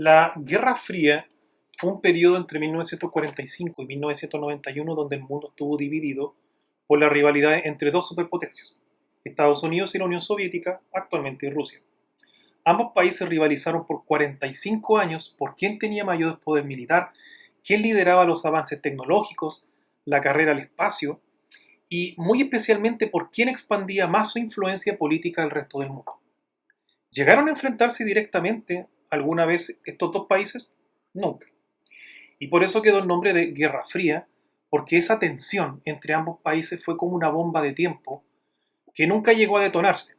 La Guerra Fría fue un periodo entre 1945 y 1991 donde el mundo estuvo dividido por la rivalidad entre dos superpotencias, Estados Unidos y la Unión Soviética, actualmente Rusia. Ambos países rivalizaron por 45 años por quién tenía mayor poder militar, quién lideraba los avances tecnológicos, la carrera al espacio y muy especialmente por quién expandía más su influencia política al resto del mundo. ¿Llegaron a enfrentarse directamente alguna vez estos dos países? Nunca. Y por eso quedó el nombre de Guerra Fría, porque esa tensión entre ambos países fue como una bomba de tiempo que nunca llegó a detonarse,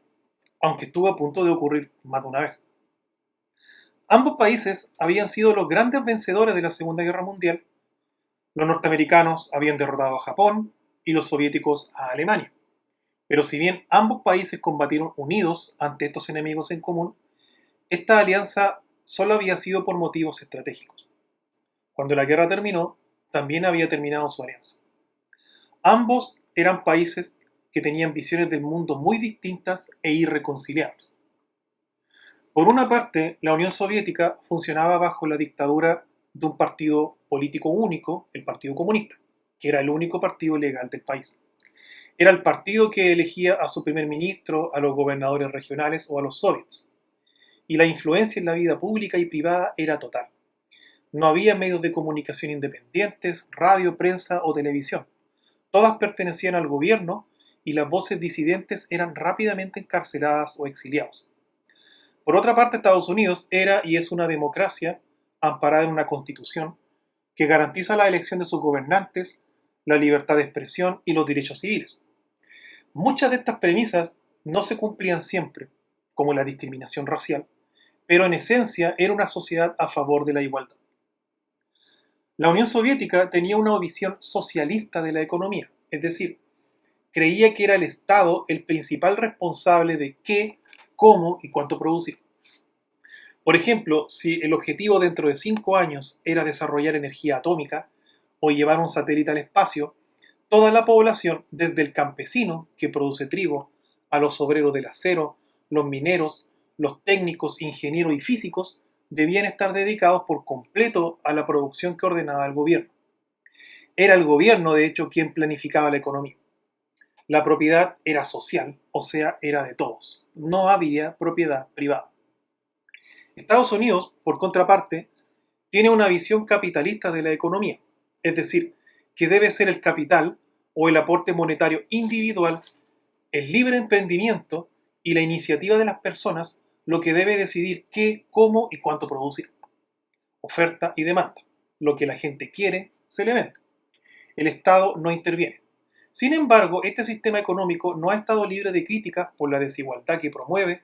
aunque estuvo a punto de ocurrir más de una vez. Ambos países habían sido los grandes vencedores de la Segunda Guerra Mundial. Los norteamericanos habían derrotado a Japón y los soviéticos a Alemania. Pero si bien ambos países combatieron unidos ante estos enemigos en común, esta alianza solo había sido por motivos estratégicos. Cuando la guerra terminó, también había terminado su alianza. Ambos eran países que tenían visiones del mundo muy distintas e irreconciliables. Por una parte, la Unión Soviética funcionaba bajo la dictadura de un partido político único, el Partido Comunista, que era el único partido legal del país. Era el partido que elegía a su primer ministro, a los gobernadores regionales o a los soviets. Y la influencia en la vida pública y privada era total. No había medios de comunicación independientes, radio, prensa o televisión. Todas pertenecían al gobierno y las voces disidentes eran rápidamente encarceladas o exiliados. Por otra parte, Estados Unidos era y es una democracia amparada en una constitución que garantiza la elección de sus gobernantes, la libertad de expresión y los derechos civiles. Muchas de estas premisas no se cumplían siempre, como la discriminación racial, pero en esencia era una sociedad a favor de la igualdad. La Unión Soviética tenía una visión socialista de la economía, es decir, creía que era el Estado el principal responsable de qué, cómo y cuánto producir. Por ejemplo, si el objetivo dentro de 5 años era desarrollar energía atómica o llevar un satélite al espacio, toda la población, desde el campesino que produce trigo, a los obreros del acero, los mineros, los técnicos, ingenieros y físicos, debían estar dedicados por completo a la producción que ordenaba el gobierno. Era el gobierno, de hecho, quien planificaba la economía. La propiedad era social, o sea, era de todos. No había propiedad privada. Estados Unidos, por contraparte, tiene una visión capitalista de la economía, es decir, que debe ser el capital o el aporte monetario individual, el libre emprendimiento y la iniciativa de las personas lo que debe decidir qué, cómo y cuánto producir. Oferta y demanda. Lo que la gente quiere, se le vende. El Estado no interviene. Sin embargo, este sistema económico no ha estado libre de críticas por la desigualdad que promueve,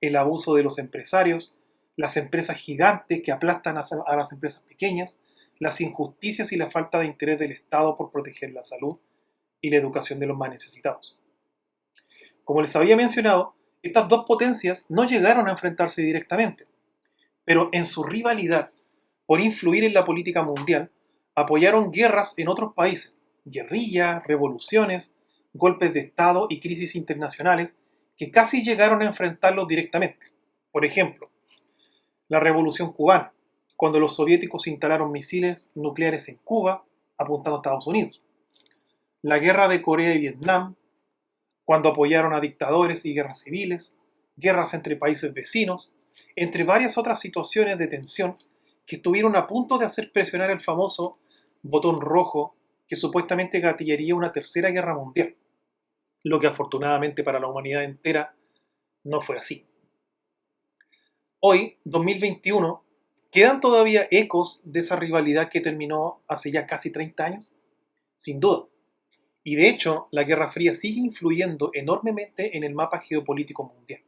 el abuso de los empresarios, las empresas gigantes que aplastan a las empresas pequeñas, las injusticias y la falta de interés del Estado por proteger la salud y la educación de los más necesitados. Como les había mencionado, estas dos potencias no llegaron a enfrentarse directamente, pero en su rivalidad por influir en la política mundial, apoyaron guerras en otros países, guerrillas, revoluciones, golpes de Estado y crisis internacionales que casi llegaron a enfrentarlos directamente. Por ejemplo, la Revolución Cubana, cuando los soviéticos instalaron misiles nucleares en Cuba, apuntando a Estados Unidos. La Guerra de Corea y Vietnam, cuando apoyaron a dictadores y guerras civiles, guerras entre países vecinos, entre varias otras situaciones de tensión que estuvieron a punto de hacer presionar el famoso botón rojo que supuestamente gatillaría una tercera guerra mundial, lo que afortunadamente para la humanidad entera no fue así. Hoy, 2021, ¿quedan todavía ecos de esa rivalidad que terminó hace ya casi 30 años? Sin duda. Y de hecho, la Guerra Fría sigue influyendo enormemente en el mapa geopolítico mundial.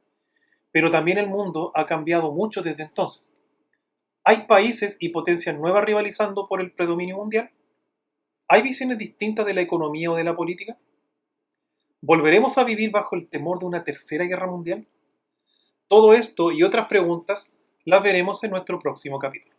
Pero también el mundo ha cambiado mucho desde entonces. ¿Hay países y potencias nuevas rivalizando por el predominio mundial? ¿Hay visiones distintas de la economía o de la política? ¿Volveremos a vivir bajo el temor de una tercera guerra mundial? Todo esto y otras preguntas las veremos en nuestro próximo capítulo.